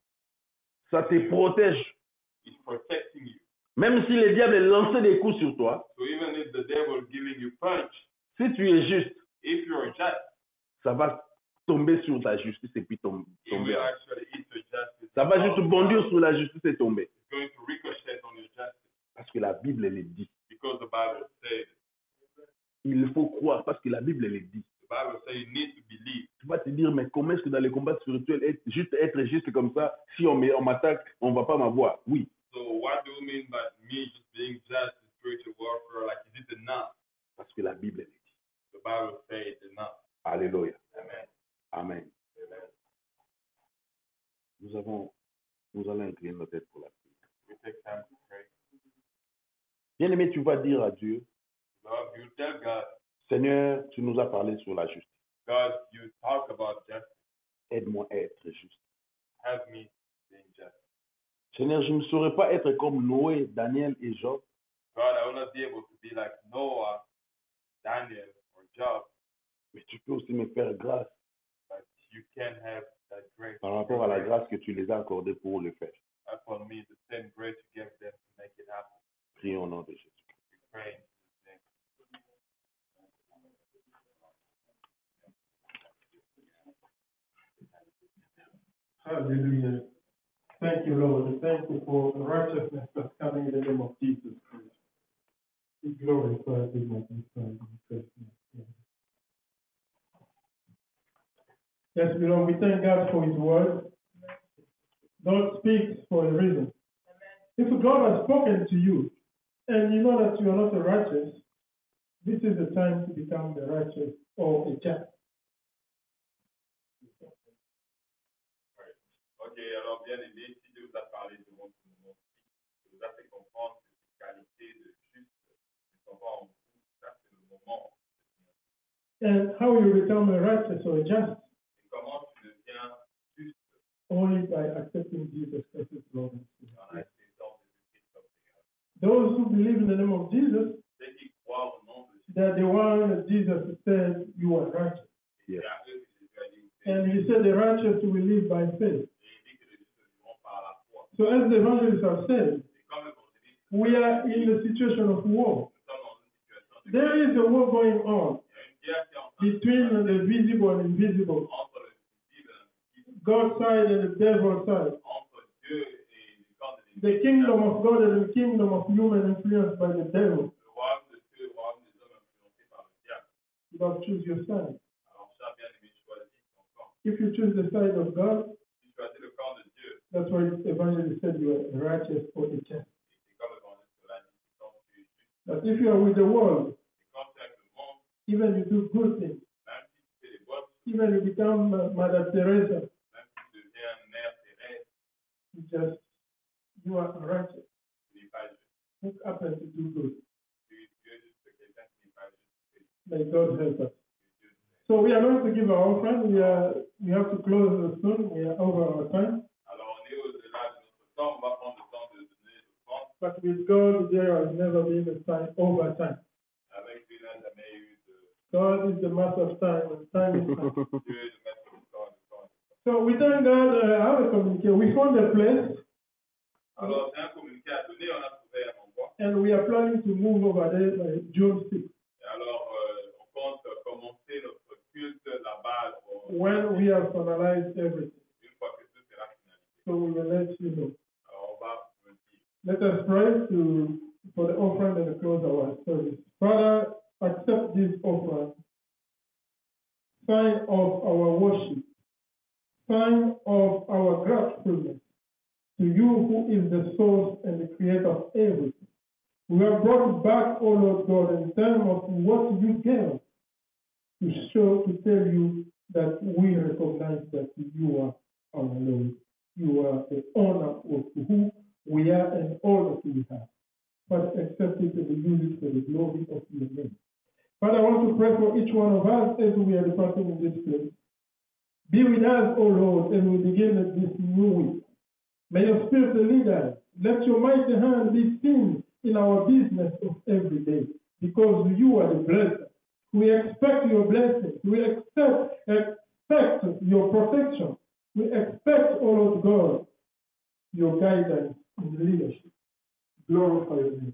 S3: Ça te protège.
S1: It's protecting you.
S3: Même si le diable lance des coups sur toi,
S1: So even if the devil is giving you punch,
S3: si tu es juste,
S1: if you are just,
S3: ça va tomber sur ta justice et puis
S1: it
S3: tomber.
S1: will actually eat your justice.
S3: Ça va juste bondir sur la justice et tomber.
S1: It's going to ricochet on your justice
S3: Parce que la Bible le dit.
S1: because the Bible says.
S3: Il faut croire parce que la Bible le dit.
S1: The Bible says you need to believe.
S3: Tu vas te dire, mais comment est-ce que dans les combats spirituels, être juste comme ça, si on m'attaque, on ne va pas m'avoir? Oui.
S1: So what do you mean by me just being just in spiritual warfare? Like, is it enough?
S3: Parce que la Bible le dit.
S1: The Bible says it's enough.
S3: Alléluia.
S1: Amen.
S3: Amen.
S1: Amen.
S3: Nous allons incliner nos têtes pour la prière.
S1: We take time to pray.
S3: Bien-aimé, tu vas dire à Dieu,
S1: Lord, you tell God,
S3: Seigneur, tu nous as parlé sur la justice.
S1: God, you talk about justice.
S3: Aide-moi à être juste.
S1: Help me being just.
S3: Seigneur, je ne saurais pas être comme Noé, Daniel et Job,
S1: God, I will not be able to be like Noah, Daniel, or Job,
S3: mais tu peux aussi me faire grâce
S1: but you can have that grace.
S3: par rapport à la grâce que tu les as accordées pour le faire.
S1: Upon me, the same grace you gave them to make it happen.
S3: Prions au nom de Jésus.
S1: We pray in Jesus' name.
S2: Hallelujah. Thank you, Lord. Thank you for the righteousness that's coming in the name of Jesus Christ. We glorify you, magnify you, praise you. Yes, beloved, we thank God for His word. God speaks for a reason. If God has spoken to you and you know that you are not a righteous, this is the time to become the righteous or a just.
S1: Ok, alors bien aimé, si Dieu vous a parlé devant tout le monde, il vous a fait comprendre que ces qualités de juste ne sont pas en vous, ça c'est le moment.
S2: And how you become a righteous or a just?
S1: Et comment tu deviens juste
S2: Only by accepting Jesus Christ as Lord and Savior.
S1: en acceptant Jésus-Christ comme Seigneur.
S2: Those who believe in the name of Jesus,
S1: Ceux qui croient au nom de Jésus,
S2: that the one that Jesus said you are righteous.
S1: c'est à eux que Jésus a dit,
S2: And He said the righteous will live by faith.
S1: et il dit que les justes vivront par la foi.
S2: So as the evangelists have said,
S1: Et comme l'évangéliste,
S2: we are in a situation of war.
S1: nous sommes dans une situation de
S2: There is a war going on
S1: il y a une guerre qui est en train de
S2: between
S1: se
S2: the visible and invisible,
S1: entre le visible et l'invisible,
S2: God's side and the devil's side,
S1: entre Dieu et le camp de
S2: the kingdom of God and the kingdom of human influenced by the devil.
S1: le royaume de Dieu, le royaume des hommes influencés par le diable.
S2: You must choose your side.
S1: Alors, cher bien-aimé, choisis ton camp.
S2: If you choose the side of God,
S1: Si tu choisis le camp de Dieu,
S2: that's why the evangelist said you are righteous or a just.
S1: et c'est comme l'évangéliste l'a dit, quand tu es juste,
S2: But if you are with the world,
S1: et quand tu es avec le monde,
S2: even you do good things,
S1: même si tu fais les bonnes choses,
S2: even you become Mother Teresa,
S1: même si tu deviens mère Thérèse,
S2: you are righteous.
S1: tu n'es pas juste.
S2: Who happen to do good?
S1: Tu es juste quelqu'un qui n'est pas juste.
S2: May God help us. So we are going to give our offering. We have to close soon. We are over our time.
S1: Alors, on est au-delà de notre temps, on va prendre le temps de donner l'offrande.
S2: But with God, there has never been a time over time.
S1: Avec lui, il n'a jamais eu de
S2: God is the master of time, and time is time.
S1: Dieu de mettre le temps, le temps.
S2: So we thank God. How to communicate? We found a place,
S1: Alors, c'est un communiqué à donner, on a trouvé un endroit.
S2: and we are planning to move over there by June 6th,
S1: Et alors, on compte commencer notre culte là-bas
S2: when we have finalized everything.
S1: une fois que tout sera finalisé.
S2: So we will let you know.
S1: Alors, on va vous dire.
S2: Let us pray for the offering and close our service. Father, accept this offering, sign of our worship, sign of our gratefulness to you who is the source and the creator of everything. We are brought back, O Lord God, in terms of what you gave us to tell you that we recognize that you are our Lord. You are the owner of who we are and all that we have. But accept it and use it for the glory of your name. Father, I want to pray for each one of us as we are departing in this place. Be with us, O Lord, as we begin this new week. May your spirit lead us. Let your mighty hand be seen in our business of every day, because you are the blesser. We expect your blessings. We expect your protection. We expect, O Lord God, your guidance and leadership. Glorify your name.